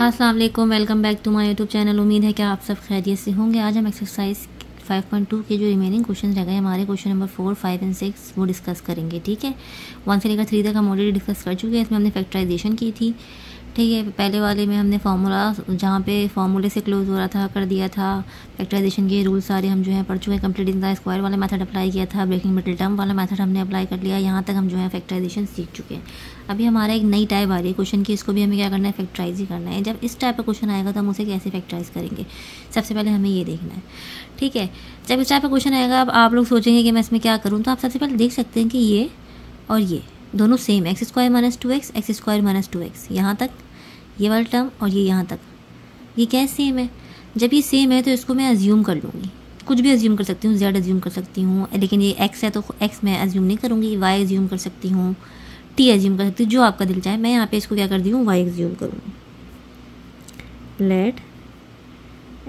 अस्सलाम वालेकुम, welcome back to my YouTube channel. उम्मीद है कि आप सब खैरियत से होंगे। आज हम एक्सरसाइज 5.2 के जो रिमेनिंग क्वेश्चन रह गए हमारे, क्वेश्चन नंबर 4, 5 एंड 6 वो डिस्कस करेंगे। ठीक है, 1 से लेकर 3 तक हम ऑलरेडी डिस्कस कर चुके हैं। इसमें हमने फैक्टराइजेशन की थी। ठीक है, पहले वाले में हमने फार्मूला जहाँ पे फार्मूले से क्लोज हो रहा था कर दिया था। फैक्टराइजेशन के रूल सारे हम जो है पढ़ चुके हैं। कंप्लीटिंग द स्क्वायर वाला मेथड अप्लाई किया था। ब्रेकिंग मिडिल टर्म वाला मेथड हमने अप्लाई कर लिया। यहाँ तक हम जो है फैक्टराइजेशन सीख चुके हैं। अभी हमारा एक नई टाइप आ रही है क्वेश्चन की, इसको भी हमें क्या करना है, फैक्टराइज ही करना है। जब इस टाइप का क्वेश्चन आएगा तो हम उसे कैसे फैक्टराइज करेंगे, सबसे पहले हमें ये देखना है। ठीक है, जब इस टाइप का क्वेश्चन आएगा, अब आप लोग सोचेंगे कि मैं इसमें क्या करूँ, तो आप सबसे पहले देख सकते हैं कि ये और ये दोनों same, x square minus 2x, x square minus 2x, यहाँ तक ये वाला टर्म और ये यहाँ तक, ये क्या सेम है। जब ये सेम है तो इसको मैं अज्यूम कर लूँगी, कुछ भी अज्यूम कर सकती हूँ, z अज्यूम कर सकती हूँ, लेकिन ये x है तो x मैं अज्यूम नहीं करूँगी, y अज्यूम कर सकती हूँ, t अज्यूम कर सकती हूँ, जो आपका दिल चाहे। मैं यहाँ पे इसको क्या कर दी हूँ, y अज्यूम करूँगी। Let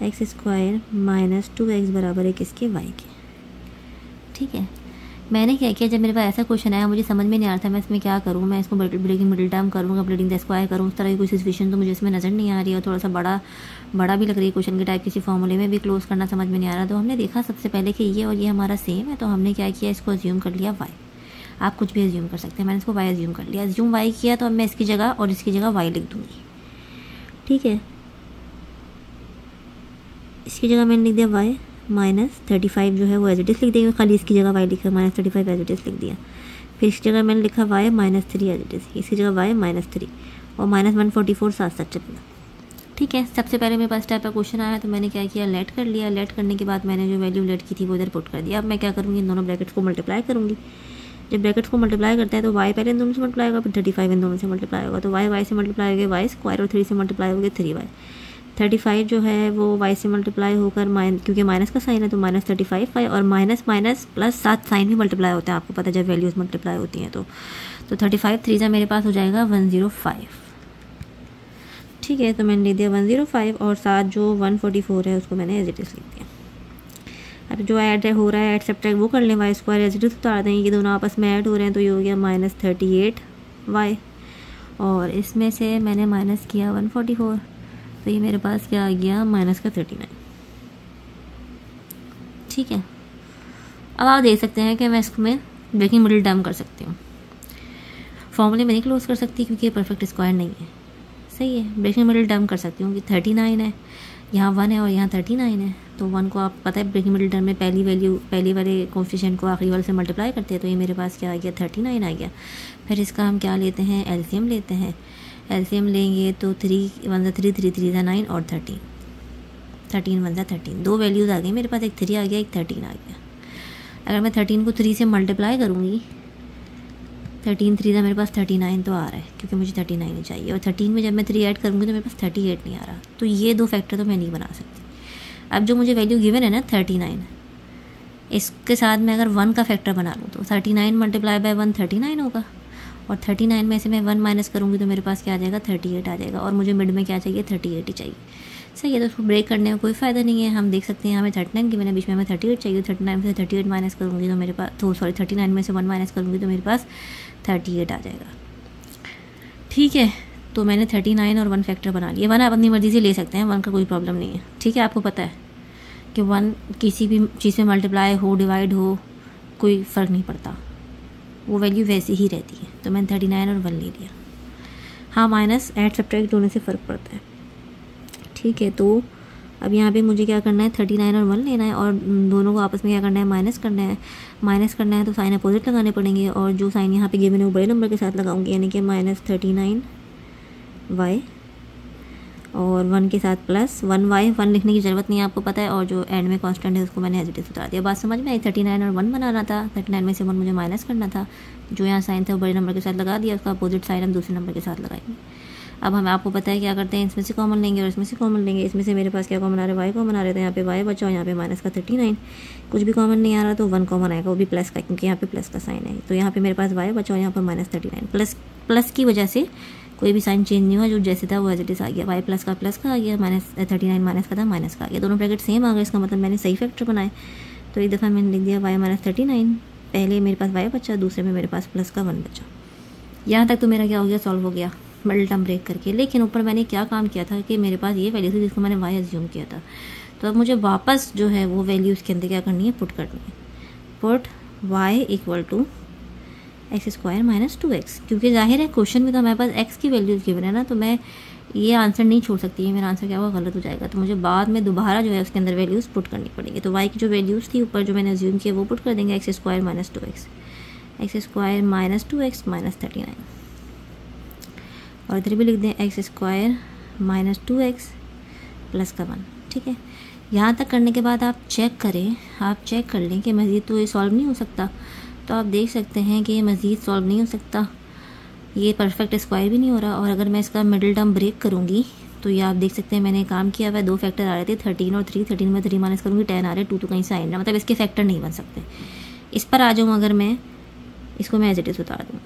x square minus 2x बराबर है किसके, y के। ठीक है, मैंने क्या किया, जब मेरे पास ऐसा क्वेश्चन आया, मुझे समझ में नहीं आ रहा था मैं इसमें क्या करूँ, मैं इसको ब्रेकिंग मिडिल टर्म करूँ, कंप्लीटिंग द स्क्वायर करूँ, उस तरह की कोई सिचुएशन तो मुझे इसमें नज़र नहीं आ रही है और थोड़ा सा बड़ा भी लग रही है क्वेश्चन के टाइप। किसी फॉर्मूले में भी क्लोज करना समझ में नहीं आ रहा। तो हमने देखा सबसे पहले कि ये और ये हमारा सेम है, तो हमने क्या किया, इसको अज्यूम कर लिया y। आप कुछ भी अज्यूम कर सकते हैं, मैंने इसको y अज्यूम कर लिया। अज्यूम y किया तो अब मैं इसकी जगह और इसकी जगह y लिख दूँगी। ठीक है, इसकी जगह मैंने लिख दिया y माइनस 35 जो है वो एज इट इज़ लिख देंगे, खाली इसकी जगह y लिखा, माइनस 35 एज इट इज़ लिख दिया। फिर इसकी जगह मैंने लिखा y माइनस 3 एज इट इज़, इसकी जगह y माइनस 3 और माइनस 144 साथ साथ चलना। ठीक है, सबसे पहले मेरे पास टाइप का क्वेश्चन आया तो मैंने क्या किया, लेट कर लिया। लेट करने के बाद मैंने जो वैल्यू लेट की थी वो इधर पुट कर दिया। अब मैं क्या करूँगी, इन दोनों ब्रैकेट्स को मल्टीप्लाई करूँगी। जब ब्रैकेट्स को मल्टीप्लाई करते हैं तो y पहले इन दोनों से मल्टीप्लाई होगा, फिर 35 इन दोनों से मल्टीप्लाई होगा, तो y से मल्टीप्लाई हो गया y स्क्वायर और 3 से मल्टीप्लाई हो गया 3y। 35 जो है वो y से मल्टीप्लाई होकर क्योंकि माइनस का साइन है तो माइनस 35y, और माइनस माइनस प्लस साथ साइन भी मल्टीप्लाई होते हैं, आपको पता है जब वैल्यूज़ मल्टीप्लाई होती हैं तो 35 3 मेरे पास हो जाएगा 105। ठीक है, तो मैंने लिख दिया 105 और साथ जो 144 है उसको मैंने एज इट इज़ लिख दिया। अब जो ऐड हो रहा है, ऐड सब्ट्रैक्ट वो कर लें, y square as it is उतार दें, ये दोनों आपस में ऐड हो रहे हैं तो ये हो गया माइनस 38y, और इसमें से मैंने माइनस किया 144 तो ये मेरे पास क्या आ गया, माइनस का 39। ठीक है, अब आप देख सकते हैं कि मैं इसमें ब्रेकिंग मिडिल टर्म कर सकती हूँ। फॉर्मूले में नहीं क्लोज कर सकती क्योंकि ये परफेक्ट स्क्वायर नहीं है। सही है, ब्रेकिंग मिडिल टर्म कर सकती हूँ कि 39 है, यहाँ 1 है और यहाँ 39 है, तो 1 को आप पता है ब्रेकिंग मिडिल टर्म में पहली वाले कोफिशिएंट को आखिरी वाले से मल्टीप्लाई करते हैं, तो ये मेरे पास क्या आ गया, 39 आ गया। फिर इसका हम क्या लेते हैं, एलसीएम लेते हैं। एलसीएम लेंगे तो 3 1 3 3 3 9 और 13 1 13, दो वैल्यूज़ आ गई मेरे पास, एक 3 आ गया, एक 13 आ गया। अगर मैं 13 को 3 से मल्टीप्लाई करूँगी, 13 3 मेरे पास 39 तो आ रहा है क्योंकि मुझे 39 ही चाहिए, और 13 में जब मैं 3 ऐड करूँगी तो मेरे पास 38 नहीं आ रहा। तो ये दो फैक्टर तो मैं नहीं बना सकती। अब जो मुझे वैल्यू गिवन है ना 39, इसके साथ मैं अगर 1 का फैक्टर बना लूँ तो 39 मल्टीप्लाई बाय 1 39 होगा, और 39 में से मैं 1 माइनस करूँगी तो मेरे पास क्या आ जाएगा, 38 आ जाएगा, और मुझे मिड में क्या चाहिए, 38 ही चाहिए। सही है, तो उसको ब्रेक करने में कोई फ़ायदा नहीं है। हम देख सकते हैं हमें 39 की मैंने बीच में हमें 38 चाहिए, 39 में से 38 माइनस करूँगी तो मेरे पास 39 में से 1 माइनस करूँगी तो मेरे पास 38 आ जाएगा। ठीक है, तो मैंने 39 और 1 फैक्टर बना लिया। 1 आप अपनी मर्ज़ी से ले सकते हैं, 1 का कोई प्रॉब्लम नहीं है। ठीक है, आपको पता है कि 1 किसी भी चीज़ में मल्टीप्लाई हो, डिवाइड हो, कोई फ़र्क नहीं पड़ता, वो वैल्यू वैसी ही रहती है। तो मैंने 39 और 1 ले लिया। हाँ, माइनस ऐड सब्ट्रैक्ट होने से फ़र्क पड़ता है। ठीक है, तो अब यहाँ पे मुझे क्या करना है, 39 और 1 लेना है, और दोनों को आपस में क्या करना है, माइनस करना है। माइनस करना है तो साइन अपोजिट लगाने पड़ेंगे, और जो साइन यहाँ पे गिवन है वो बड़े नंबर के साथ लगाऊंगी, यानी कि माइनस 39y और 1 के साथ प्लस 1y। 1 लिखने की ज़रूरत नहीं है, आपको पता है, और जो एंड में कांस्टेंट है उसको मैंने एज इट इज़ उतार दिया। बात समझ में आई। 39 और 1 बनाना था, 39 में से 1 मुझे माइनस करना था, जो यहाँ साइन था वो बड़े नंबर के साथ लगा दिया, उसका अपोजिट साइन हम दूसरे नंबर के साथ लगाएंगे। अब हम आपको पता है क्या करते हैं, इसमें से कॉमन लेंगे और इसमें से कॉमन लेंगे। इसमें से मेरे पास क्या कॉमन आ रहा है, y कॉमन आ रहा है, तो यहाँ पे y बचा और यहाँ पे माइनस का 39। कुछ भी कॉमन नहीं आ रहा तो 1 कॉमन आएगा, वो भी प्लस का, क्योंकि यहाँ पे प्लस का साइन है। तो यहाँ पे मेरे पास y बचा और यहाँ पर माइनस 39। प्लस की वजह से कोई भी साइन चेंज नहीं हुआ, जो जैसे था वो एज इट इज़ आ गया। y प्लस का प्लस का आ गया, माइनस 39 माइनस का था माइनस का आ गया, दोनों ब्रैकेट सेम आ गए। इसका मतलब मैंने सही फैक्टर बनाए। तो एक दफ़ा मैंने लिख दिया y माइनस 39, पहले मेरे पास y बचा, दूसरे में मेरे पास प्लस का 1 बचा। यहाँ तक तो मेरा क्या हो गया, सॉल्व हो गया। मिडिल टर्म ब्रेक करके। लेकिन ऊपर मैंने क्या काम किया था कि मेरे पास ये वैल्यू थी जिसको मैंने वाई एज्यूम किया था, तो अब मुझे वापस जो है वो वैल्यू इसके अंदर क्या करनी है, पुट करनी है। Put y equal to x square minus 2x, क्योंकि जाहिर है क्वेश्चन में तो हमारे पास x की वैल्यूज़ गिवन है ना, तो मैं ये आंसर नहीं छोड़ सकती, ये मेरा आंसर क्या होगा, गलत हो जाएगा। तो मुझे बाद में दोबारा जो है उसके अंदर वैल्यूज़ पुट करनी पड़ेंगी। तो y की जो वैल्यूज़ थी ऊपर जो मैंने अज्यूम किया वो पुट कर देंगे, x square minus 2x, x square minus 2x minus 39, और इधर भी लिख दें x square minus 2x plus का 1। ठीक है, यहाँ तक करने के बाद आप चेक करें, आप चेक कर लें कि मज़ीद तो ये सॉल्व नहीं हो सकता। तो आप देख सकते हैं कि ये मज़ीद सॉल्व नहीं हो सकता, ये परफेक्ट स्क्वायर भी नहीं हो रहा। और अगर मैं इसका मिडिल टर्म ब्रेक करूँगी तो ये आप देख सकते हैं मैंने काम किया हुआ है, 2 फैक्टर आ रहे थे 13 और 3, 13 में 3 माइनस करूँगी 10 आ रहे, 2 तो कहीं से आएगा, मतलब इसके फैक्टर नहीं बन सकते। इस पर आ जाऊँ अगर मैं इसको मैं एज इट इज़ उतार दूँ,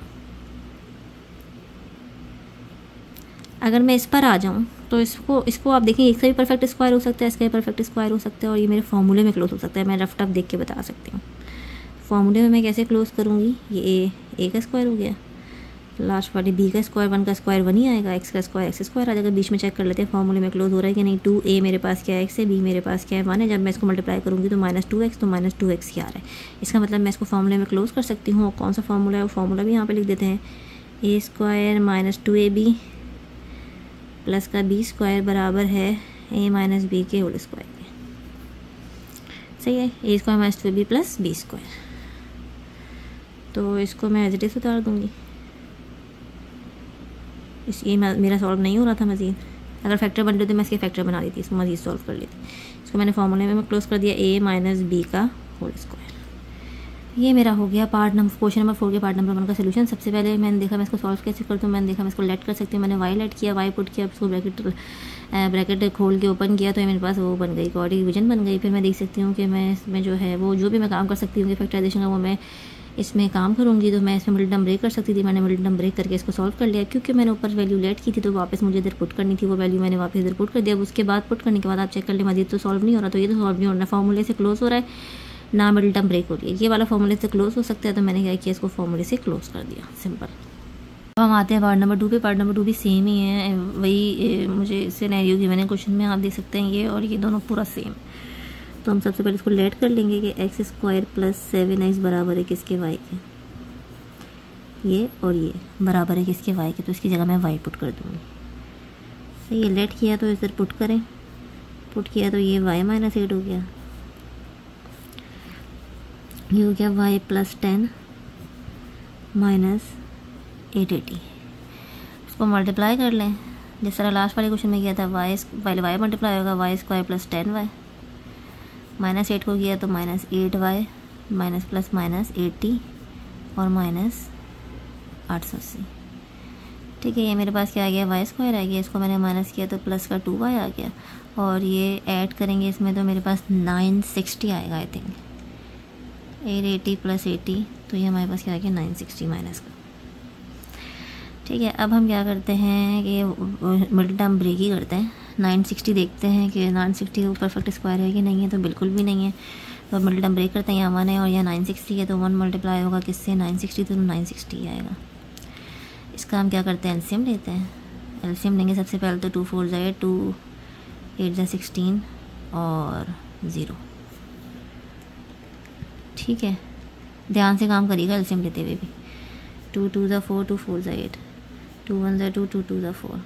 अगर मैं इस पर आ जाऊँ तो इसको आप देखें, इसका भी परफेक्ट स्क्वायर हो सकता है, इसका भी परफेक्ट स्क्वायर हो सकता है, और ये मेरे फॉर्मूले में क्लोज हो सकता है। मैं रफ टफ देख के बता सकती हूँ। फॉर्मूले में मैं कैसे क्लोज करूँगी, ये ए का स्क्वायर हो गया, लास्ट वाली बी का स्क्वायर, 1 का स्क्वायर 1 ही आएगा, एक्स का स्क्वायर एक्स स्क्वायर आ जाएगा। बीच में चेक कर लेते हैं फॉर्मूले में क्लोज हो रहा है कि नहीं। 2a मेरे पास क्या है, एक्स है, बी मेरे पास क्या है 1 है। जब मैं इसको मल्टीप्लाई करूँगी तो माइनस 2x, तो माइनस 2x ही आ रहा है। इसका मतलब मैं इसको फॉर्मूले में क्लोज कर सकती हूँ। और कौन सा फॉर्मूला है, वो फॉर्मूला भी यहाँ पर लिख देते हैं, a square minus 2ab plus का बी स्क्वायर बराबर है ए माइनस बी के होल स्क्वायर के। सही है, a square minus 2ab plus b square. तो इसको मैं एज इट इज़ उतार दूँगी। ये मेरा सॉल्व नहीं हो रहा था मज़ीद, अगर फैक्टर बन रहे तो मैं इसके फैक्टर बना देती, इसको मज़ीद सॉल्व कर लेती। इसको मैंने फॉर्मूले में क्लोज कर दिया, ए माइनस बी का होल स्क्वायर। ये मेरा हो गया पार्ट नंबर, क्वेश्चन नंबर 4 के पार्ट नंबर 1 का सोल्यूशन। सबसे पहले मैंने देखा मैं इसको सॉल्व कैसे करता हूँ, मैंने देखा मैं इसको लेट कर सकती हूँ। मैंने वाई लेट किया, वाई पुट किया, उसको ब्रैकेट खोल के ओपन किया, तो मेरे पास वो बन गई, कॉर्डिक डिवीजन बन गई। फिर मैं देख सकती हूँ कि मैं इसमें जो है वो जो भी मैं काम कर सकती हूँ कि फैक्टराइजेशन का वो मैं इसमें काम करूँगी। तो मैं इसमें मिडिल टर्म ब्रेक कर सकती थी, मैंने मिडिल टर्म ब्रेक करके इसको सॉल्व कर लिया। क्योंकि मैंने ऊपर वैल्यू लेट की थी तो वापस मुझे इधर पुट करनी थी, वो वैल्यू मैंने वापस इधर पुट कर दिया। उसके बाद पुट करने के बाद आप चेक कर ले मजीद तो सॉल्व नहीं हो रहा, तो ये तो सॉल्व नहीं हो रहा, फॉर्मूले से क्लोज हो रहा है ना मिडिल टर्म ब्रेक हो रही है। ये वाला फॉर्मूले से क्लोज हो सकता है, तो मैंने क्या किया, इसको फॉर्मूले से क्लोज कर दिया, सिंपल। अब हम आते हैं पार्ट नंबर 2 पे। पार्ट नंबर 2 भी सेम ही है, वही मुझे सिनेरियो की मैंने क्वेश्चन में आप देख सकते हैं ये और ये दोनों पूरा सेम। तो हम सबसे पहले इसको लेट कर लेंगे कि एक्स स्क्वायर प्लस 7x बराबर है किसके, वाई के। ये और ये बराबर है किसके, वाई के, तो इसकी जगह मैं वाई पुट कर दूँगी। ये लेट किया तो इधर पुट करें, पुट किया तो ये वाई माइनस 8 हो गया, ये हो गया वाई प्लस 10 माइनस 880। इसको मल्टीप्लाई कर लें जिस तरह लास्ट वाले क्वेश्चन में किया था, वाई पहले वाई मल्टीप्लाई होगा, y square plus 10y minus 8 को किया तो minus 8y minus plus minus 80 और माइनस 880। ठीक है, ये मेरे पास क्या आ गया, वाई स्क्वायर आ गया, इसको मैंने माइनस किया तो प्लस का 2y आ गया, और ये ऐड करेंगे इसमें तो मेरे पास 960 आएगा आई थिंक, 880 प्लस 80, तो ये हमारे पास क्या आ गया 960 माइनस का। ठीक है, अब हम क्या करते हैं कि मिडिल टर्म ब्रेक ही करते हैं। 960 देखते हैं कि 960 परफेक्ट स्क्वायर है कि नहीं है, तो बिल्कुल भी नहीं है। तो मिडिल टर्म ब्रेक करते हैं, यहाँ 1 है और यहाँ 960 है, तो 1 मल्टीप्लाई होगा किससे, 960, तो 960 आएगा। इसका हम क्या करते हैं, एलसीएम लेते हैं। एलसीएम लेंगे सबसे पहले तो 2 4 ज़ा 8, 2 8 ज़ा 16 और 0। ठीक है, ध्यान से काम करिएगा एलसीएम लेते हुए भी। 2 2 ज़ा 4, 2 4 ज़ा 8, 2 1 ज़ा 2, 2 2 ज़ा 4,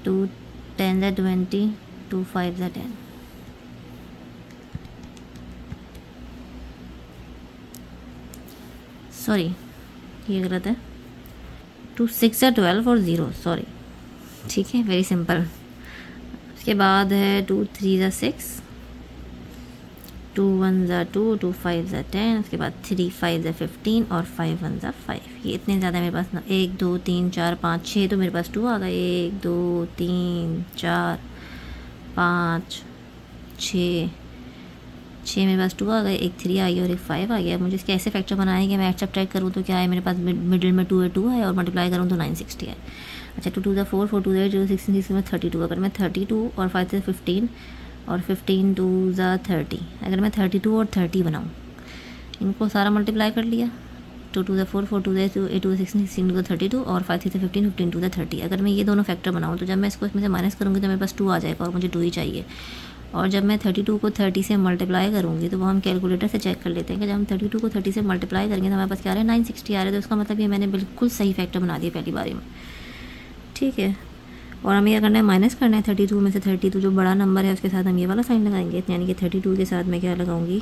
2 10 ज़ा 20, 2 5 ज़ा 10। सॉरी ये गलत है, 2 6 ज़ा 12 और 0, सॉरी। ठीक है, वेरी सिंपल। उसके बाद है 2 3 ज़ा 6, 2 1 ज़ा 2, 2 5 ज़ा 10, उसके बाद 3 5 ज़ा 15 और 5 1 ज़ा 5। ये इतने ज़्यादा मेरे पास ना, 1 2 3 4 5 6, तो मेरे पास 2 आ गए, 1 2 3 4 5 6 मेरे पास 2 आ गए, एक 3 आ गया और एक 5 आ गया। मुझे इसके ऐसे फैक्टर बनाए कि मैं एक्सेप्ट ट्रैक करूँ तो क्या है, मेरे पास मिडिल में 2 है, 2 है, और मल्टीप्लाई करूँ तो 960 है। अच्छा, 2 2 ज़ा 4, 4 2 ज़ा 8, 0 16 6 में 32। अगर मैं 32 और 5 से 15 और 15 2 ज़ा 30, अगर मैं 32 और 30 बनाऊँ, इनको सारा मल्टीप्लाई कर लिया, 2 2 ज़ा 4 4 2 ज़ा 2 8 2 ज़ा 16 16 2 ज़ा 32 और 5 3 ज़ा 15 15 2 ज़ा 30। अगर मैं ये दोनों फैक्टर बनाऊँ तो जब मैं इसको इसमें से माइनस करूँगी तो मेरे पास 2 आ जाएगा और मुझे 2 ही चाहिए। और जब मैं 32 को 30 से मल्टीप्लाई करूँगी तो वो हम कैलकुलेटर से चेक कर लेते हैं कि जब हम 32 को 30 से मल्टीप्लाई करेंगे तो हमारे पास क्या आ रहा है 960 आ रहा है। तो उसका मतलब ये मैंने बिल्कुल सही फैक्टर बना दिया पहली बारी में, ठीक है। और हमें क्या करना है, माइनस करना है 32 में से 32 जो बड़ा नंबर है उसके साथ हम ये वाला साइन लगाएंगे, यानी कि 32 के साथ मैं क्या लगाऊंगी,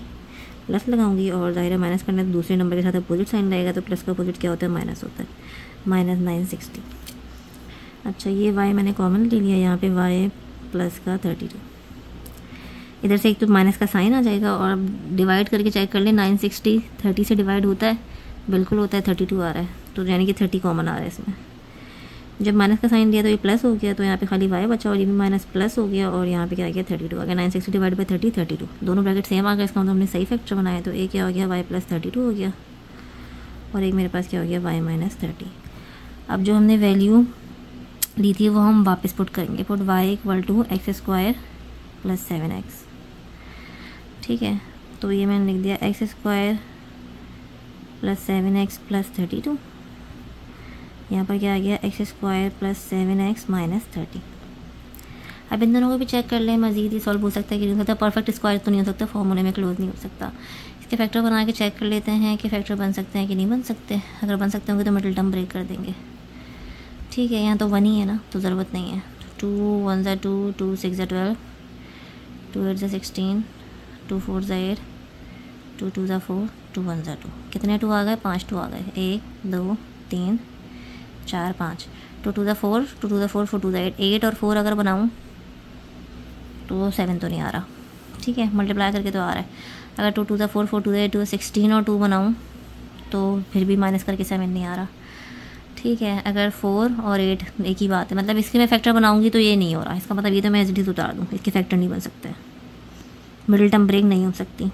प्लस लगाऊंगी। और ज़ाहिर है माइनस करना है तो दूसरे नंबर के साथ अपोजिट साइन लगेगा, तो प्लस का अपोजिट क्या होता है, माइनस होता है, माइनस 960। अच्छा, ये y मैंने कॉमन ले लिया, यहाँ पे y प्लस का 32। इधर से एक तो माइनस का साइन आ जाएगा और डिवाइड करके चेक कर ले 960 30 से डिवाइड होता है, बिल्कुल होता है, 32 आ रहा है, तो यानी कि 30 कॉमन आ रहा है इसमें। जब माइनस का साइन दिया तो ये प्लस हो गया, तो यहाँ पे खाली y बचा और ये भी माइनस प्लस हो गया और यहाँ पे क्या आ गया 32 आ गया। 960 डिवाइड बाई 30 32, दोनों ब्रैकेट सेम आ गए, इसका मतलब हमने सही फैक्टर बनाया। तो एक क्या हो गया y प्लस 32 हो गया और एक मेरे पास क्या हो गया y माइनस 30। अब जो हमने वैल्यू ली थी वो हम वापस पुट करेंगे, put y equal to x square plus 7x, ठीक है। तो ये मैंने लिख दिया x square plus 7x plus 32, यहाँ पर क्या आ गया x square plus 7x minus 30। अब इन दोनों को भी चेक कर लें, मजीद ही सॉल्व हो सकता है कि नहीं हो सकता, परफेक्ट स्क्वायर तो नहीं हो सकता, फॉर्मूले में क्लोज नहीं हो सकता। इसके फैक्टर बना के चेक कर लेते हैं कि फैक्टर बन सकते हैं कि नहीं बन सकते। अगर बन सकते होंगे तो मिडिल टर्म ब्रेक कर देंगे, ठीक है। यहाँ तो 1 ही है ना, तो ज़रूरत नहीं है। 2 1 ज़ा 2 2 6 ज़ा 12 2 8 ज़ा 16 2 4 ज़ा 8 2 2 ज़ा 4 2 1 ज़ा 2। कितने 2 आ गए, 5 2 आ गए, 1 2 3 4 5। 2 2 ज़ा 4 2 2 ज़ा 4 4 2 ज़ा 8 8 और 4 अगर बनाऊँ तो 7 तो नहीं आ रहा, ठीक है, मल्टीप्लाई करके तो आ रहा है। अगर 2 2 ज़ा 4 4 2 ज़ा 8 16 और 2 बनाऊँ तो फिर भी माइनस करके 7 नहीं आ रहा, ठीक है। अगर 4 और 8 एक ही बात है, मतलब इसके मैं फैक्टर बनाऊंगी तो ये नहीं हो रहा, इसका मतलब ये तो मैं एज इट इज़ उतार दूँ, इसके फैक्टर नहीं बन सकते, मिडिल टर्म ब्रेक नहीं हो सकती,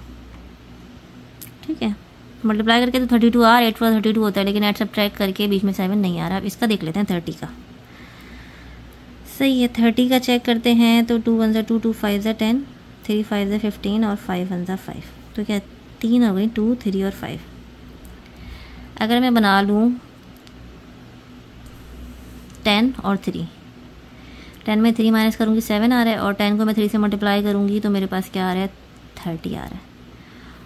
ठीक है। मल्टीप्लाई करके तो 32 आ, 8 4 32 होता है, लेकिन एट सब्ट्रैक्ट करके बीच में 7 नहीं आ रहा। अब इसका देख लेते हैं 30 का, सही है। 30 का चेक करते हैं तो 2 1 ज़ा 2 2 5 ज़ा 10 3 5 ज़ा 15 और 5 1 ज़ा 5, तो क्या 3 हो गई, 2 3 और 5। अगर मैं बना लूँ 10 और 3, 10 में 3 माइनस करूँगी 7 आ रहा है, और 10 को मैं 3 से मल्टीप्लाई करूँगी तो मेरे पास क्या आ रहा है 30 आ रहा है।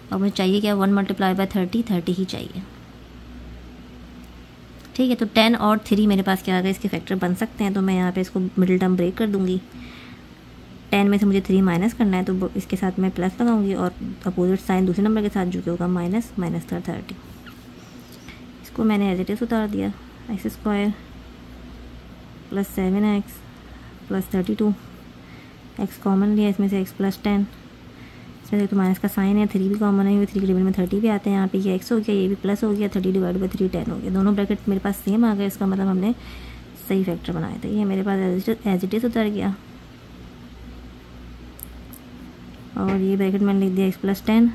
और मुझे चाहिए क्या, 1 मल्टीप्लाई बाय 30 ही चाहिए, ठीक है। तो 10 और 3 मेरे पास क्या आ गया, इसके फैक्टर बन सकते हैं, तो मैं यहाँ पे इसको मिडिल टर्म ब्रेक कर दूँगी। 10 में से मुझे 3 माइनस करना है तो इसके साथ मैं प्लस लगाऊंगी और अपोजिट साइन दूसरे नंबर के साथ जो कि होगा माइनस माइनस 30। इसको मैंने एज इट इज़ उतार दिया, x square plus 7x plus 32, x common लिया इसमें से, एक्स प्लस 10, इसमें से तो माइनस का साइन है, 3 भी कॉमन है, 3 के टेबल में 30 भी आते हैं, यहाँ पे ये x हो गया, ये भी प्लस हो गया, 30 डिवाइड बाई 3 10 हो गया, दोनों ब्रैकेट मेरे पास सेम आ गए, इसका मतलब हमने सही फैक्टर बनाया था। ये मेरे पास एज इट इज़ उतर गया और ये ब्रैकेट मैंने लिख दिया x प्लस 10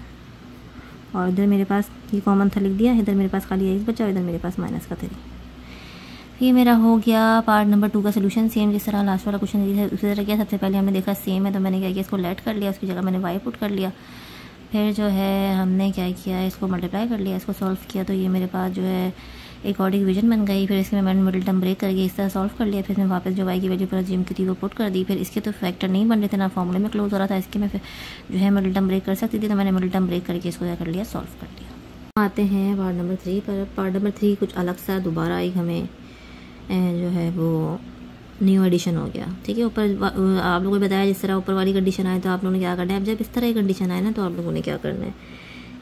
और इधर मेरे पास ये कॉमन था लिख दिया, इधर मेरे पास खाली x बचा और इधर मेरे पास माइनस का 3। ये मेरा हो गया पार्ट नंबर 2 का सोल्यूशन। सेम जिस तरह लास्ट वाला क्वेश्चन है उसी तरह किया। सबसे पहले हमने देखा सेम है तो मैंने क्या किया, इसको लेट कर लिया, उसकी जगह मैंने y पुट कर लिया। फिर जो है हमने क्या किया, इसको मल्टीप्लाई कर लिया, इसको सॉल्व किया तो ये मेरे पास जो है एक और डिवीजन बन गई। फिर इसमें मैंने मिडिल टर्म ब्रेक करके इस तरह सॉल्व कर लिया। फिर मैं वापस जो y की वैल्यू पर जिम की थी वो पुट कर दी। फिर इसके तो फैक्टर नहीं बन रहे थे, ना फॉर्मूले में क्लोज हो रहा था, इसके मैं फिर जो है मिडिल टर्म ब्रेक कर सकती थी, तो मैंने मिडिल टर्म ब्रेक करके इसको क्या कर लिया, सॉल्व कर लिया। आते हैं पार्ट नंबर 3 पर। पार्ट नंबर 3 कुछ अलग सा दोबारा एक हमें जो है वो न्यू एडिशन हो गया, ठीक है। ऊपर आप लोगों ने बताया जिस तरह ऊपर वाली कंडीशन आए तो आप लोगों ने क्या करना है। अब जब इस तरह की कंडीशन आए ना तो आप लोगों ने क्या करना है,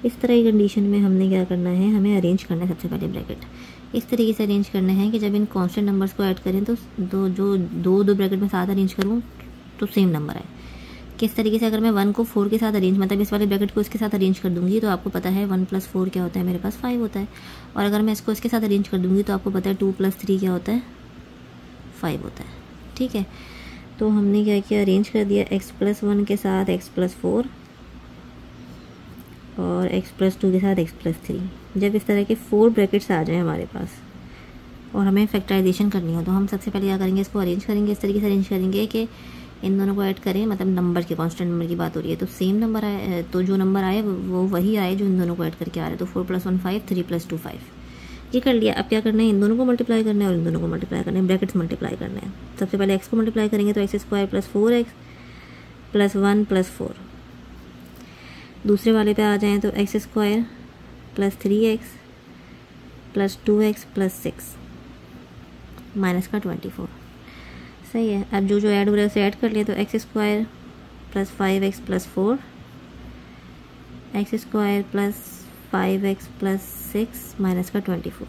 इस तरह की कंडीशन में हमने क्या करना है, हमें अरेंज करना है। सबसे पहले ब्रैकेट इस तरीके से अरेंज करना है कि जब इन कांस्टेंट नंबर्स को ऐड करें तो दो ब्रैकेट में साथ अरेंज करूँ तो सेम नंबर आए। किस तरीके से, अगर मैं 1 को 4 के साथ अरेंज, मतलब इस वाले ब्रैकेट को इसके साथ अरेंज कर दूंगी तो आपको पता है 1 + 4 क्या होता है, मेरे पास 5 होता है। और अगर मैं इसको इसके साथ अरेंज कर दूंगी तो आपको पता है 2 + 3 क्या होता है, 5 होता है, ठीक है। तो हमने क्या किया, अरेंज कर दिया x + 1 के साथ x + 4 और x + 2 के साथ x + 3। जब इस तरह के 4 ब्रैकेट्स आ जाए हमारे पास और हमें फैक्टराइजेशन करनी हो तो हम सबसे पहले क्या करेंगे, इसको अरेंज करेंगे। इस तरीके से अरेंज करेंगे कि इन दोनों को ऐड करें, मतलब नंबर के कांस्टेंट नंबर की बात हो रही है तो सेम नंबर आए, तो जो नंबर आए वो वही आए जो इन दोनों को ऐड करके आ रहे हैं। तो 4 + 1 5 3 + 2 5, ये कर लिया। अब क्या करना है, इन दोनों को मल्टीप्लाई करना है और इन दोनों को मल्टीप्लाई करना है, ब्रैकेट्स मल्टीप्लाई करना है। सबसे पहले एक्स को मल्टीप्लाई करेंगे तो x square plus 4x plus 1 plus 4। दूसरे वाले पे आ जाएँ तो x square plus 3x plus 2x plus 6 minus का 24। सही है। अब जो जो ऐड हो रहा है उसे ऐड कर लिया तो x square plus 5x plus 4, x square plus 5x plus 6 minus का 24।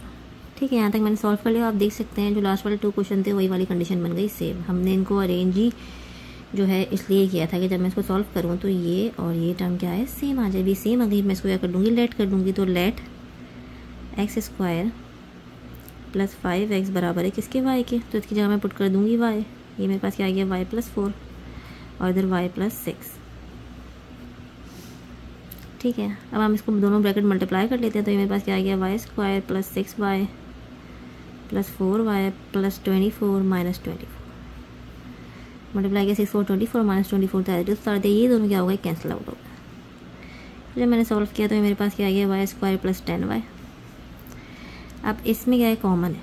ठीक है, यहाँ तक मैंने सॉल्व कर लिया। आप देख सकते हैं जो लास्ट वाले 2 क्वेश्चन थे वही वाली कंडीशन बन गई सेम। हमने इनको अरेंज ही जो है इसलिए किया था कि जब मैं इसको सॉल्व करूँ तो ये और ये टर्म क्या है, सेम आ जाएगी। सेम आ गई, मैं इसको क्या कर दूँगी, लेट कर दूँगी। तो late x square plus 5x बराबर है किसके, y के। तो इसकी जगह मैं पुट कर दूँगी y। ये मेरे पास क्या आ गया, y प्लस 4 और इधर y प्लस 6। ठीक है, अब हम इसको दोनों ब्रैकेट मल्टीप्लाई कर लेते हैं तो ये मेरे पास क्या आ गया, y square plus 6y plus 4y plus 24 minus 24। Multiply किया 6 4 24 माइनस 24 तो ये दोनों क्या हो गए, कैंसिल आउट हो गए। जब मैंने सॉल्व किया तो ये मेरे पास क्या आ गया, वाई स्क्वायर प्लस 10y। अब इसमें क्या है, कॉमन है,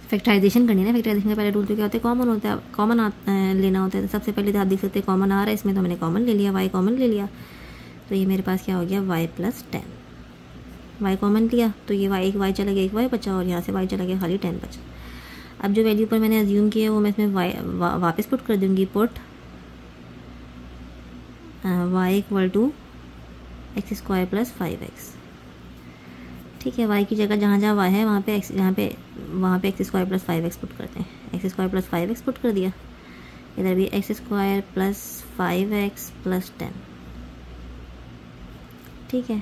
फैक्टराइजेशन करनी है ना। फैक्टराइजेशन का पहले रूल तो क्या होता है, कॉमन होता है, कॉमन लेना होता है। तो सबसे पहले तो आप देख सकते हैं कॉमन आ रहा है इसमें, तो मैंने कॉमन ले लिया, वाई कॉमन ले लिया। तो ये मेरे पास क्या हो गया, y प्लस 10। वाई कॉमन लिया तो ये y, एक y चला गया, एक y बचा और यहाँ से y चला गया, खाली 10 बचा। अब जो वैल्यू पर मैंने अज्यूम किया वो मैं इसमें वापस पुट कर दूँगी। Put y equal to x square plus 5x। ठीक है, y की जगह जहाँ जहाँ y है वहाँ पे x square plus 5x put करते हैं। X square plus 5x put कर दिया, इधर भी x square plus 5x plus 10। ठीक है,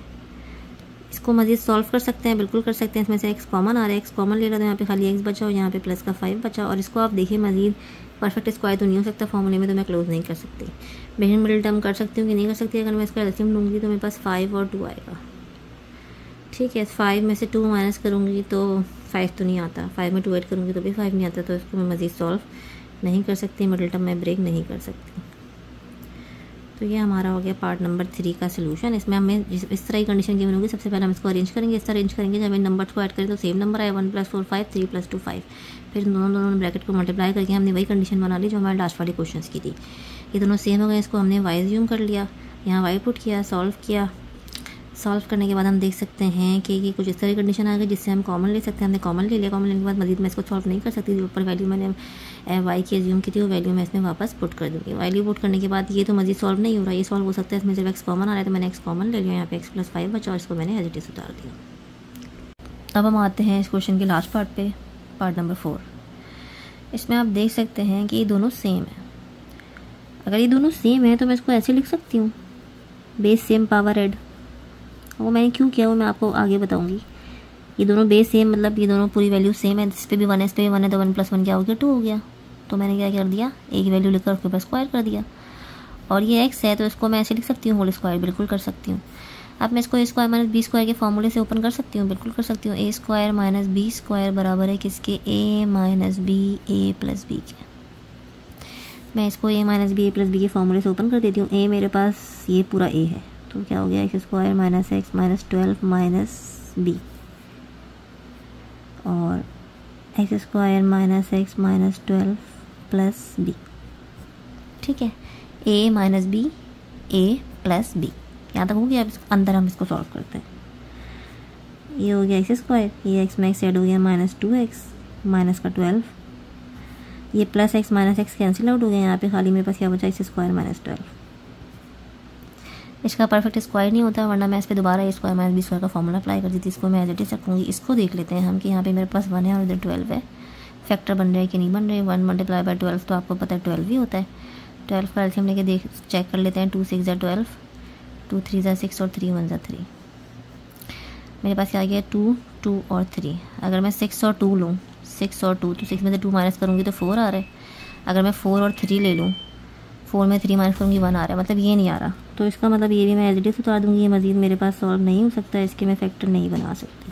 इसको मज़ीद सॉल्व कर सकते हैं, बिल्कुल कर सकते हैं। इसमें से x कॉमन आ रहा है, x कॉमन ले लो तो यहाँ पे खाली x बचा और यहाँ पे प्लस का 5 बचा। और इसको आप देखिए मज़ीद परफेक्ट स्क्वायर तो नहीं हो सकता फॉर्मूले में, तो मैं क्लोज नहीं कर सकती। बेसिक मिडिल टर्म कर सकती हूँ कि नहीं कर सकती। अगर मैं इसका एलसीएम लूँगी तो मेरे पास 5 और 2 आएगा। ठीक है, 5 में से 2 माइनस करूँगी तो 5 तो नहीं आता, 5 में 2 ऐड करूँगी तो भी 5 नहीं आता। तो इसको मैं मज़ीद सॉल्व नहीं कर सकती, मिडिल टर्म में ब्रेक नहीं कर सकती। तो ये हमारा हो गया पार्ट नंबर 3 का सोल्यूशन। इसमें हमें इस तरह की कंडीशन गिवन होगी। सबसे पहले हम इसको अरेंज करेंगे, इस तरह अरेंज करेंगे जब इन नंबर्स को ऐड करें तो सेम नंबर आए, 1 + 4 5, 3 + 2 5। फिर दोनों ब्रैकेट को मल्टीप्लाई करके हमने वही कंडीशन बना ली जो हमारे लास्ट वाले क्वेश्चन की थी। ये दोनों सेम हो गए, इसको हमने वाई अज्यूम कर लिया, यहाँ वाई पुट किया, सॉल्व किया। सॉल्व करने के बाद हम देख सकते हैं कि कुछ इस तरह की कंडीशन आ गई जिससे हम कॉमन ले सकते हैं। हमने कॉमन ले लिया, कॉमन लेने के बाद मजीद मैं इसको सॉल्व नहीं कर सकती। जो ऊपर वैल्यू मैंने वाई की अज्यूम की थी वो वैल्यू मैं इसमें वापस पुट कर दूँगी। वैल्यू पुट करने के बाद ये तो मजीद सॉल्व नहीं हो रहा, ये सॉल्व हो सकता है। इसमें जब एक्स कॉमन आ रहा है तो मैंने एक्स कॉमन ले लिया, यहाँ पे एक्स प्लस 5 बचा और इसको मैंने एज इट इज उतार दिया। अब हम आते हैं इस क्वेश्चन के लास्ट पार्ट पे, पार्ट नंबर 4। इसमें आप देख सकते हैं कि ये दोनों सेम है। अगर ये दोनों सेम है तो मैं इसको ऐसे लिख सकती हूँ, बेस सेम पावर ऐड। वो मैंने क्यों किया वो मैं आपको आगे बताऊंगी। ये दोनों बेस सेम मतलब ये दोनों पूरी वैल्यू सेम है, इस पर भी 1 है, इस पर भी 1 है, तो 1 + 1 क्या हो गया, 2 हो गया। तो मैंने क्या कर दिया, एक वैल्यू लेकर उसके ऊपर स्क्वायर कर दिया। और ये x है तो इसको मैं ऐसे लिख सकती हूँ, होल स्क्वायर, बिल्कुल कर सकती हूँ। अब मैं इसको a² - b² के फॉर्मूले से ओपन कर सकती हूँ, बिल्कुल कर सकती हूँ। a² - b² बराबर है किसके, a - b a + b के। मैं इसको a - b a + b के फॉर्मूले से ओपन कर देती हूँ। a मेरे पास ये पूरा a है तो क्या हो गया, x² - x - 12 - b और x² - x - 12 + b। ठीक है, a - b a + b, यहाँ तक हो गया। अब अंदर हम इसको सॉल्व करते हैं। ये हो गया x², ये x में x ऐड हो गया -2x माइनस का 12, ये plus x minus x cancel out हो गया। यहाँ पे खाली मेरे पास क्या बचा, x² - 12। इसका परफेक्ट स्क्वायर नहीं होता, वरना मैं इस पर दोबारा a² - b² का फॉर्मूला अप्लाई कर दी थी। इसको मैं एज इट इज रखूँगी। इसको देख लेते हैं हम कि यहाँ पे मेरे पास 1 है और इधर 12 है। फैक्टर बन रहे हैं कि नहीं बन रहे। 1 × 12 तो आपको पता है 12 ही होता है। 12 का एलसीएम लेके चेक कर लेते हैं। 2 × 6 = 12, 2 × 3 = 6 और 3 × 1 = 3। मेरे पास क्या आ गया, 2 2 और 3। अगर मैं 6 और 2 लूँ, 6 और 2 तो 6 में से 2 माइनस करूँगी तो 4 आ रहा है। अगर मैं 4 और 3 ले लूँ, 4 में 3 माइनस करूँगी 1 आ रहा है, मतलब ये नहीं आ रहा। तो इसका मतलब ये भी मैं एज इट इज उतार दूँगी। ये मज़ीद मेरे पास सॉल्व नहीं हो सकता, इसके मैं फैक्टर नहीं बना सकती।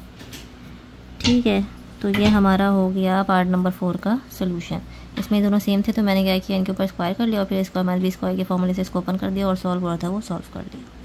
ठीक है, तो ये हमारा हो गया पार्ट नंबर 4 का सोल्यूशन। इसमें दोनों सेम थे तो मैंने क्या किया, इनके ऊपर स्क्वायर कर लिया और फिर a² - b² के फॉर्मूले से इसको ओपन कर दिया और सॉल्व हो रहा था वो सॉल्व कर दिया।